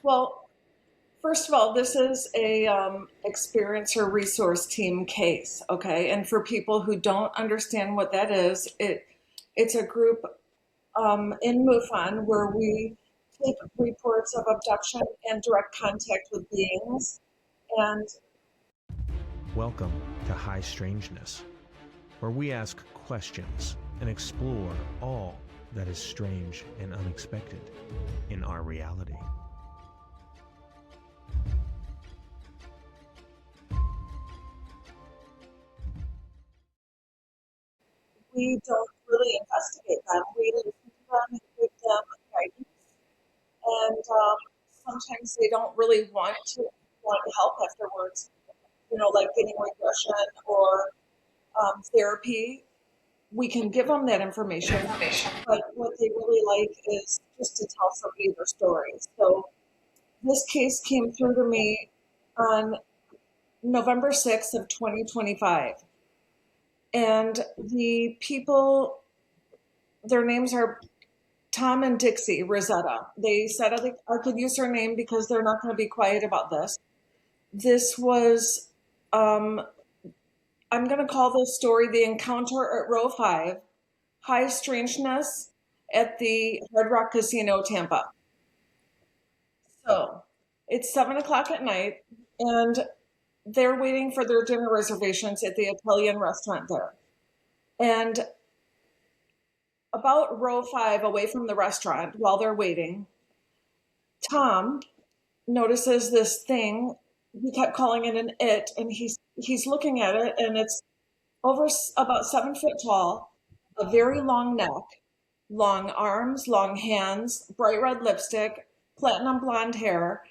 Well, first of all, this is a experiencer resource team case, okay? And for people who don't understand what that is, it's a group in MUFON where we take reports of abduction and direct contact with beings. And Welcome to High Strangeness, where we ask questions and explore all that is strange and unexpected in our reality. we don't really investigate them. We listen to them and give them guidance. And sometimes they don't really want help afterwards, like getting regression or therapy. We can give them that information, but what they really like is just to tell somebody their story. So this case came through to me on November 6th of 2025. And the people, their names are Tom and Dixie Rosetta. They said I could use their name because they're not going to be quiet about this. This was, I'm going to call this story the encounter at row 5, High Strangeness at the Hard Rock Casino, Tampa. So it's 7 o'clock at night, and they're waiting for their dinner reservations at the Italian restaurant there. And about row 5 away from the restaurant, while they're waiting, Tom notices this thing. He kept calling it an it, and he's looking at it, and it's about 7 foot tall, a very long neck, long arms, long hands, bright red lipstick, platinum blonde hair,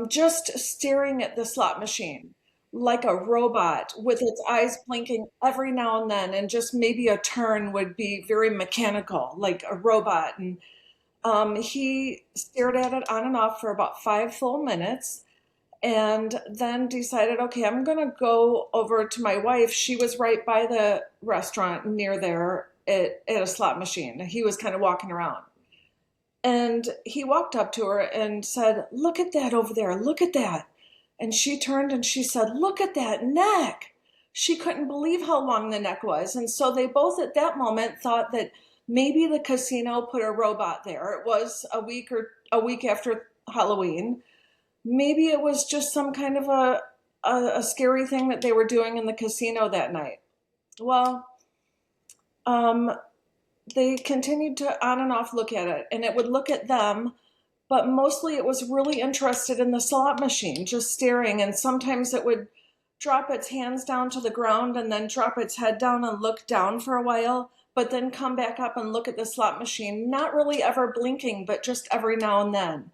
just staring at the slot machine like a robot with its eyes blinking every now and then, and just maybe a turn would be very mechanical, like a robot. And he stared at it on and off for about 5 full minutes and then decided, okay, I'm going to go over to my wife. She was right by the restaurant near there at a slot machine. He was kind of walking around. And he walked up to her and said, "Look at that over there. Look at that." And she turned and she said, "Look at that neck." She couldn't believe how long the neck was. And so they both at that moment thought that maybe the casino put a robot there. It was a week after Halloween. Maybe it was just some kind of a scary thing that they were doing in the casino that night. Well, um, they continued to on and off look at it, and it would look at them, but mostly it was really interested in the slot machine, just staring. And sometimes it would drop its hands down to the ground and then drop its head down and look down for a while, but then come back up and look at the slot machine, not really ever blinking, but just every now and then.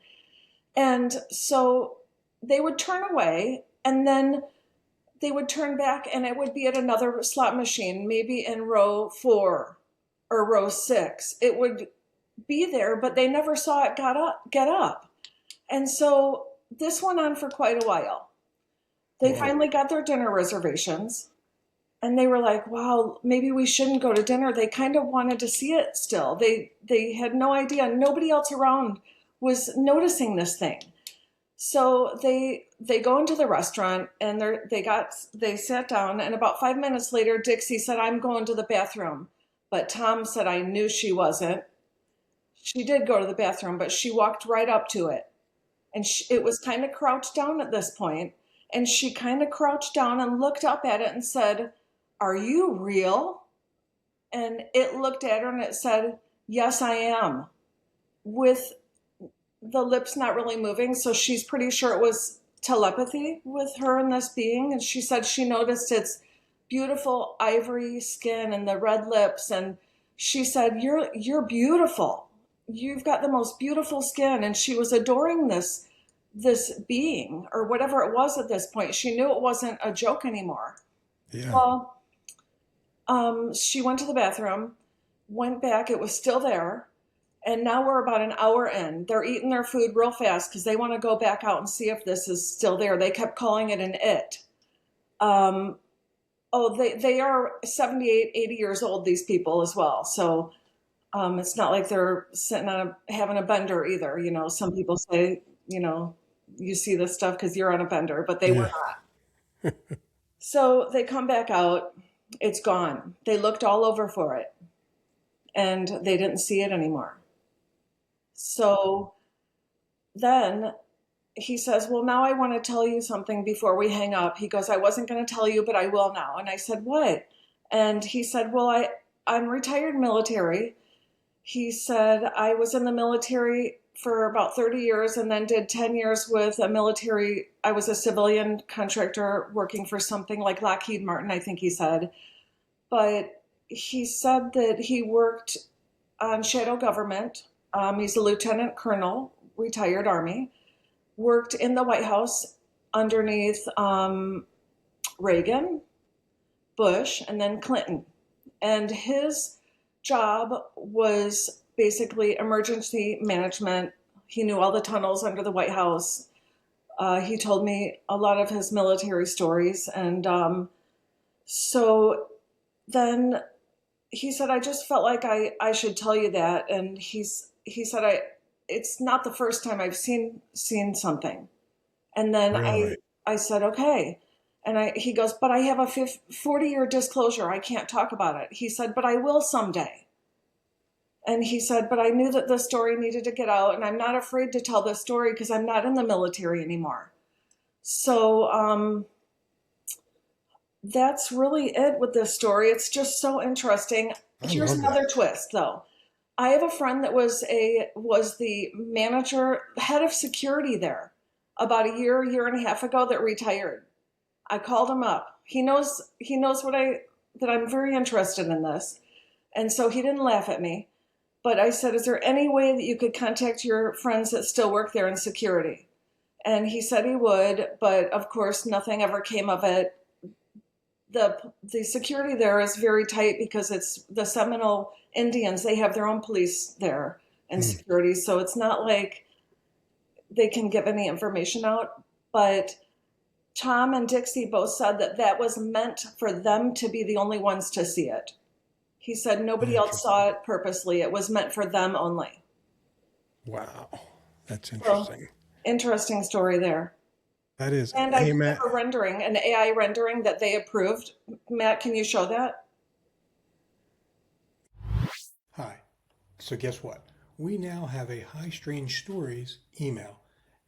And so they would turn away, and then they would turn back, and it would be at another slot machine, maybe in row 4 or row 6. It would be there, but they never saw it get up. And so this went on for quite a while. They finally got their dinner reservations, and they were like, wow, maybe we shouldn't go to dinner. They kind of wanted to see it still. They had no idea. Nobody else around was noticing this thing. So they go into the restaurant, and they sat down, and about 5 minutes later Dixie said, "I'm going to the bathroom." But Tom said, "I knew she wasn't." She did go to the bathroom, but she walked right up to it. And it was kind of crouched down at this point, and she kind of crouched down and looked up at it and said, "Are you real?" And it looked at her and it said, "Yes, I am," with the lips not really moving. So she's pretty sure it was telepathy with her and this being. And she said she noticed its beautiful ivory skin and the red lips. And she said, you're beautiful. You've got the most beautiful skin." And she was adoring this being or whatever it was at this point. She knew it wasn't a joke anymore. Yeah. Well, she went to the bathroom, went back. It was still there. And now we're about an hour in. They're eating their food real fast because they want to go back out and see if this is still there. They kept calling it an it. They are 78, 80 years old, these people as well. So It's not like they're sitting on having a bender either. Some people say, you see this stuff because you're on a bender, but they were Yeah. not. So they come back out. It's gone. They looked all over for it and they didn't see it anymore. So then he says, well, now I want to tell you something before we hang up. He goes, I wasn't going to tell you, but I will now. And I said, what? And he said, well, I'm retired military. He said, I was in the military for about 30 years and then did 10 years with a military. I was a civilian contractor working for something like Lockheed Martin, I think he said. But he said that he worked on shadow government. He's a lieutenant colonel, retired Army, worked in the White House underneath Reagan, Bush, and then Clinton. And his job was basically emergency management. He knew all the tunnels under the White House. He told me a lot of his military stories. And so then he said, I just felt like I should tell you that. And he said, it's not the first time I've seen something. And then Really? I said, okay. And he goes, but I have a 40-year disclosure. I can't talk about it. He said, but I will someday. And he said, but I knew that the story needed to get out, and I'm not afraid to tell this story because I'm not in the military anymore. So that's really it with this story. It's just so interesting. I Here's love that. another twist, though. I have a friend that was the manager, head of security there about a year and a half ago that retired. I called him up. He knows that I'm very interested in this. And so he didn't laugh at me. But I said, is there any way that you could contact your friends that still work there in security? And he said he would, but of course nothing ever came of it. The security there is very tight because it's the Seminole Indians. They have their own police there and security. So it's not like they can give any information out. But Tom and Dixie both said that was meant for them to be the only ones to see it. He said nobody else saw Interesting. it purposely. It was meant for them only. Wow. That's So interesting. interesting story there. That is. And I Hey, did Matt. have a rendering, an AI rendering that they approved. Matt, can you show that? Hi. So guess what? We now have a High Strange Stories email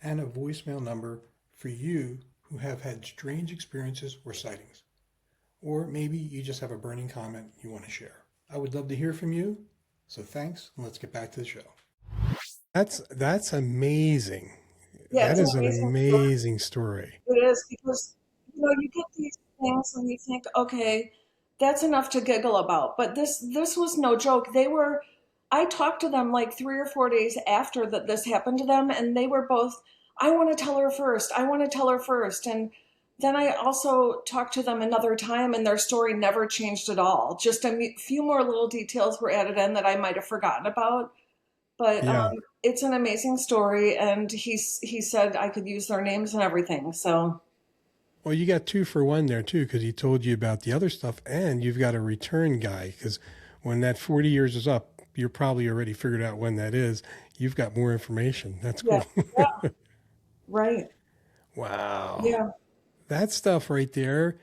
and a voicemail number for you who have had strange experiences or sightings. Or maybe you just have a burning comment you want to share. I would love to hear from you. So thanks, and let's get back to the show. That's amazing. Yeah, That it's an is an amazing story. amazing story. It is because you get these things and you think, okay, that's enough to giggle about. But this was no joke. I talked to them like 3 or 4 days after that this happened to them, and they were both, I want to tell her first. I want to tell her first. And then I also talked to them another time, and their story never changed at all. Just a few more little details were added in that I might have forgotten about. But Yeah. it's an amazing story, and he said I could use their names and everything. So Well, you got 2 for 1 there too, because he told you about the other stuff, and you've got a return guy. Because when that 40 years is up, you're probably already figured out when that is. You've got more information. That's yeah, cool. yeah, right, Wow. yeah, That stuff right there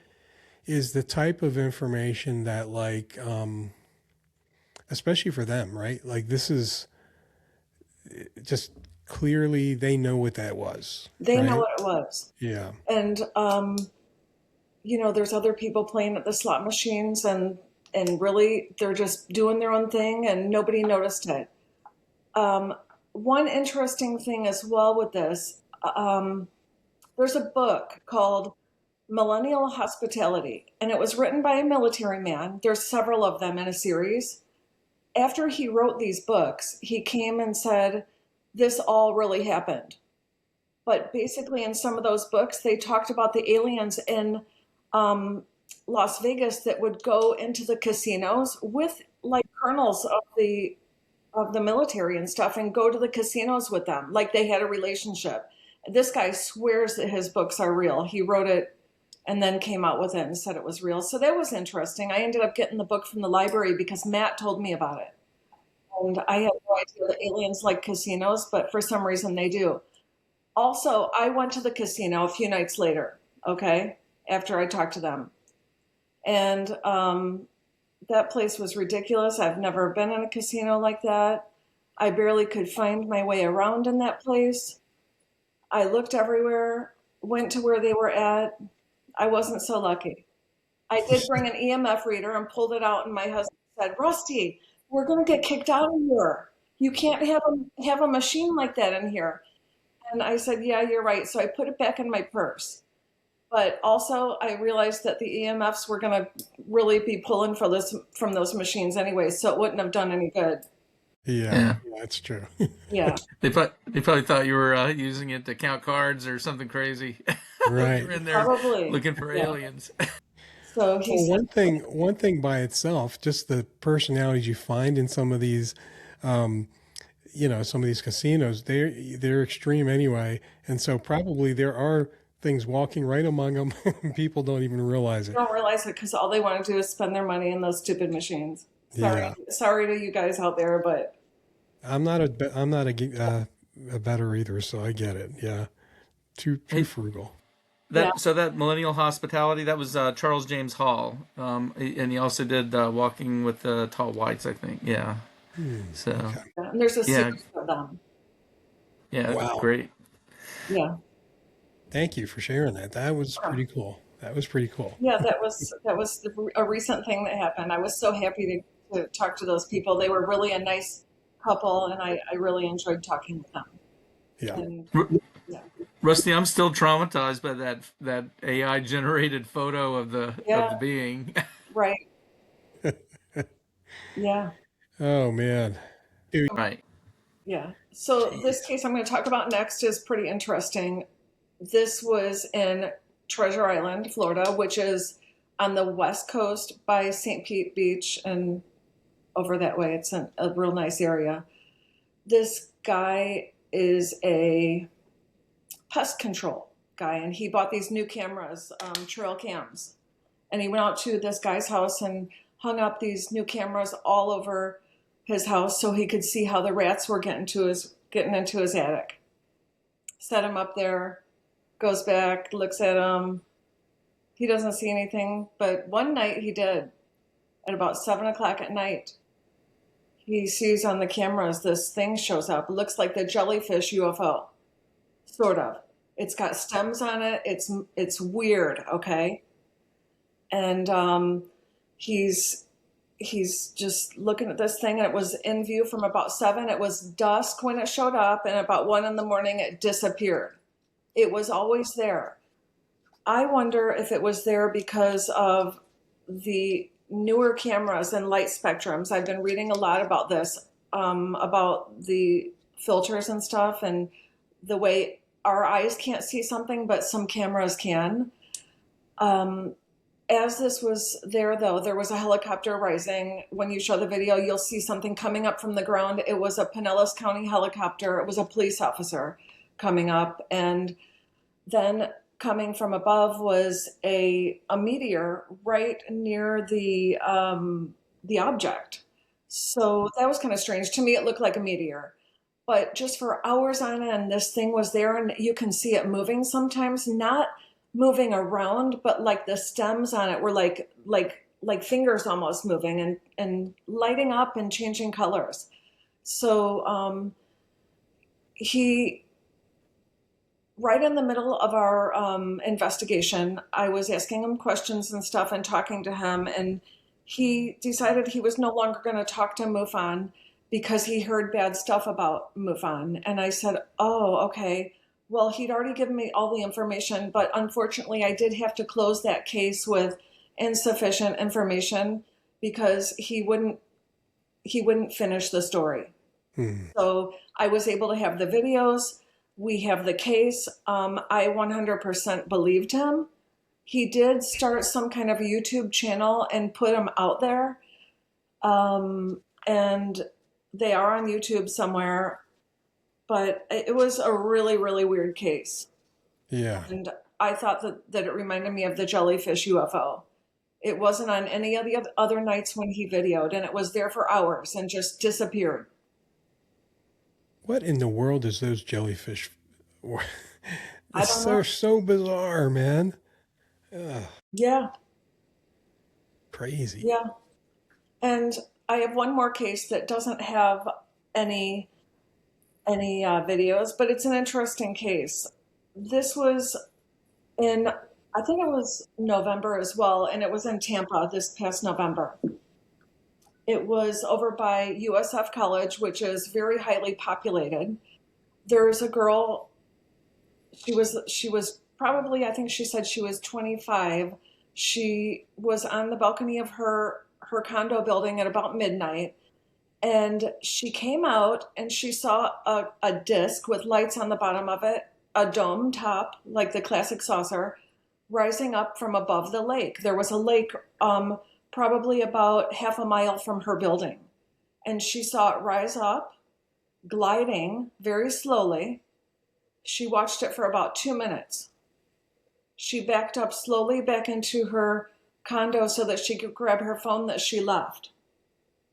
is the type of information that, like, especially for them, right? Like, this is just clearly they know what that was, they know right? what it was, Yeah. and there's other people playing at the slot machines, and really they're just doing their own thing, and nobody noticed it. One interesting thing as well with this, um, there's a book called Millennial Hospitality, and it was written by a military man. There's several of them in a series. After he wrote these books, he came and said, this all really happened. But basically, in some of those books, they talked about the aliens in um, Las Vegas that would go into the casinos with like colonels of the military and stuff and go to the casinos with them, like they had a relationship. This guy swears that his books are real. He wrote it and then came out with it and said it was real. So that was interesting. I ended up getting the book from the library because Matt told me about it. And I had no idea that aliens like casinos, but for some reason they do. Also, I went to the casino a few nights later, okay, after I talked to them. And that place was ridiculous. I've never been in a casino like that. I barely could find my way around in that place. I looked everywhere, went to where they were at. I wasn't so lucky. I did bring an EMF reader and pulled it out, and my husband said, Rusty, we're going to get kicked out of here. You can't have a machine like that in here. And I said, yeah, you're right. So I put it back in my purse. But also, I realized that the EMFs were going to really be pulling from those machines anyway, so it wouldn't have done any good. Yeah, that's true. Yeah. They probably thought you were using it to count cards or something crazy. Right. You're in there Probably. looking for aliens. So he Well, said, one thing by itself, just the personalities you find in some of these, some of these casinos, they're extreme anyway, and so probably there are things walking right among them, and people don't even realize it. don't realize it because all they want to do is spend their money in those stupid machines. Yeah. Sorry to you guys out there, but I'm not a better either, so I get it. Yeah, too frugal. yeah, So that millennial hospitality, that was Charles James Hall, and he also did Walking with the Tall Whites, I think. Yeah. So Okay. and there's a yeah, series of them. yeah, Wow. great. Yeah, Thank you for sharing that. That was pretty cool. That was pretty cool. yeah, that was a recent thing that happened. I was so happy to talk to those people. They were really a nice couple, and I really enjoyed talking with them. Yeah. And R- yeah, Rusty, I'm still traumatized by that AI generated photo of the yeah, being. right, yeah. Oh man. Dude, Right. Yeah. So jeez. this case I'm going to talk about next is pretty interesting. This was in Treasure Island, Florida, which is on the west coast by St. Pete Beach and over that way. It's a real nice area. This guy is a pest control guy, and he bought these new cameras, trail cams. And he went out to this guy's house and hung up these new cameras all over his house so he could see how the rats were getting into his attic. Set him up there, goes back, looks at him. He doesn't see anything, but one night he did. At about 7 o'clock at night, he sees on the cameras this thing shows up. It looks like the jellyfish UFO, sort of. It's got stems on it. It's weird, okay? And he's just looking at this thing, and it was in view from about 7. It was dusk when it showed up, and about 1 in the morning it disappeared. It was always there. I wonder if it was there because of the newer cameras and light spectrums. I've been reading a lot about this, about the filters and stuff, and the way our eyes can't see something, but some cameras can. As this was there, though, there was a helicopter rising. When you show the video, you'll see something coming up from the ground. It was a Pinellas County helicopter. It was a police officer coming up. And then coming from above was a meteor right near the object. So that was kind of strange. To me, it looked like a meteor. But just for hours on end, this thing was there, and you can see it moving sometimes, not moving around, but like the stems on it were like fingers almost moving and lighting up and changing colors. So he, right in the middle of our investigation, I was asking him questions and stuff and talking to him, and he decided he was no longer going to talk to MUFON because he heard bad stuff about MUFON. And I said, oh, okay. Well, he'd already given me all the information, but unfortunately I did have to close that case with insufficient information because he wouldn't finish the story. So I was able to have the videos. We have the case. I 100% believed him. He did start some kind of a YouTube channel and put them out there. And they are on YouTube somewhere. But it was a really, really weird case. Yeah. And I thought that it reminded me of the jellyfish UFO. It wasn't on any of the other nights when he videoed, and it was there for hours and just disappeared. What in the world is those jellyfish? I don't They're know. so bizarre, man. Yeah, Crazy. yeah. And I have one more case that doesn't have any videos, but it's an interesting case. This was in, I think it was November as well, and it was in Tampa this past November. It was over by USF College, which is very highly populated. There's a girl, she was probably, I think she said she was 25. She was on the balcony of her condo building at about midnight, and she came out and she saw a disc with lights on the bottom of it, a dome top, like the classic saucer, rising up from above the lake. There was a lake probably about half a mile from her building. And she saw it rise up, gliding very slowly. She watched it for about 2 minutes. She backed up slowly back into her condo so that she could grab her phone that she left.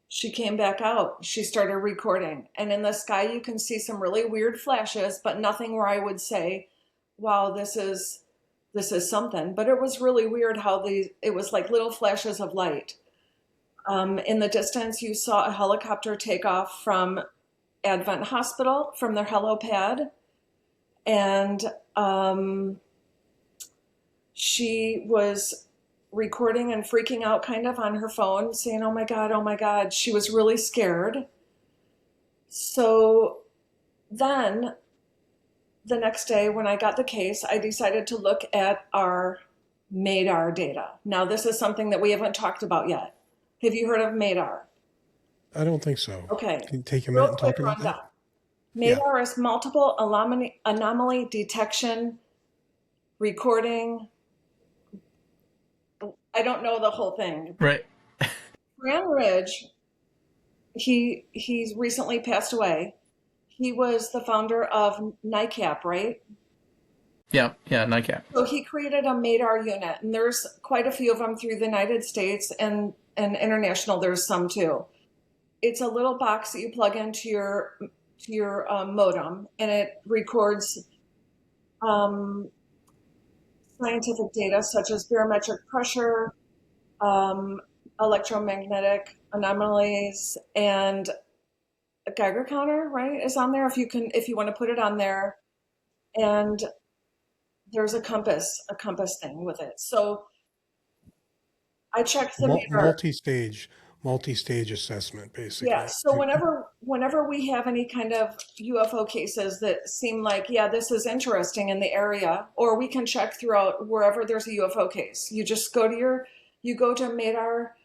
She came back out. She started recording. And in the sky, you can see some really weird flashes, but nothing where I would say, wow, this is something. But it was really weird how it was like little flashes of light. In the distance, you saw a helicopter take off from Advent Hospital, from their helipad. And she was recording and freaking out kind of on her phone, saying, oh my God, oh my God. She was really scared. So then the next day when I got the case, I decided to look at our MADAR data. Now, this is something that we haven't talked about yet. Have you heard of MADAR? I don't think so. Okay. Can you take a minute Real and quick talk about rundown. that? Yeah. MADAR is multiple anomaly detection, recording. I don't know the whole thing. Right. Fran Ridge, he's recently passed away. He was the founder of NICAP, right? Yeah. Yeah. NICAP. So he created a MADAR unit, and there's quite a few of them through the United States and international. There's some too. It's a little box that you plug into your modem, and it records scientific data such as barometric pressure, electromagnetic anomalies, and a Geiger counter, right, is on there if you want to put it on there. And there's a compass thing with it. So I checked the meter. Multi-stage assessment, Yeah. basically. So whenever we have any kind of UFO cases that seem like, yeah, this is interesting in the area, or we can check throughout wherever there's a UFO case. You just go to MADAR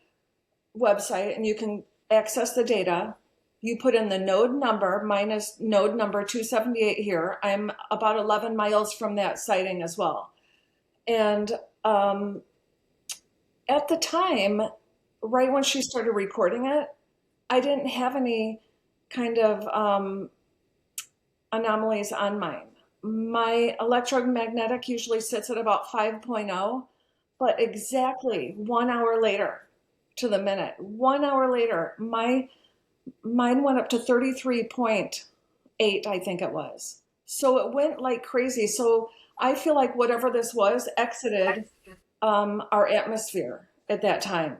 website and you can access the data. You put in the node number. Mine is node number 278 here. I'm about 11 miles from that sighting as well. And at the time, right when she started recording it, I didn't have any kind of anomalies on mine. My electromagnetic usually sits at about 5.0, but exactly 1 hour later to the minute, 1 hour later, mine went up to 33.8, I think it was. So it went like crazy. So I feel like whatever this was exited our atmosphere at that time.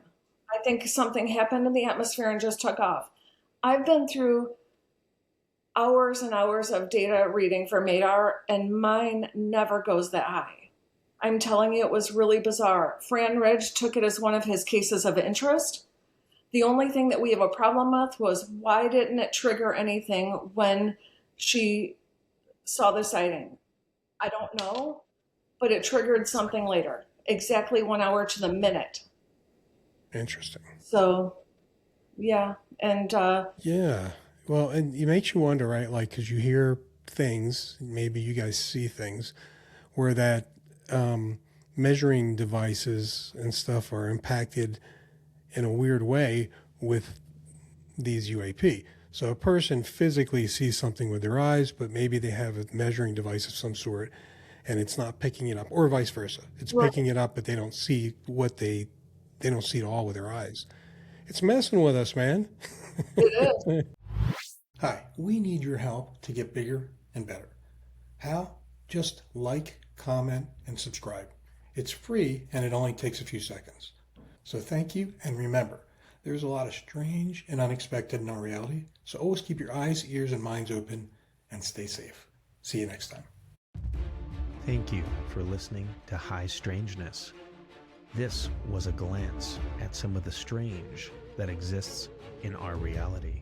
I think something happened in the atmosphere and just took off. I've been through hours and hours of data reading for MADAR, and mine never goes that high. I'm telling you, it was really bizarre. Fran Ridge took it as one of his cases of interest. The only thing that we have a problem with was why didn't it trigger anything when she saw the sighting? I don't know, but it triggered something later, exactly 1 hour to the minute. Interesting. So, yeah. And Yeah. Well, and it makes you wonder, right? Like, because you hear things, maybe you guys see things, where that measuring devices and stuff are impacted in a weird way with these UAP. So a person physically sees something with their eyes, but maybe they have a measuring device of some sort and it's not picking it up, or vice versa. It's Right. picking it up, but they don't see what they they don't see it all with their eyes. It's messing with us, man. It is. Hi, we need your help to get bigger and better. How? Just like, comment, and subscribe. It's free and it only takes a few seconds. So thank you, and remember, there's a lot of strange and unexpected in our reality, so always keep your eyes, ears, and minds open and stay safe. See you next time. Thank you for listening to High Strangeness. This was a glance at some of the strange that exists in our reality.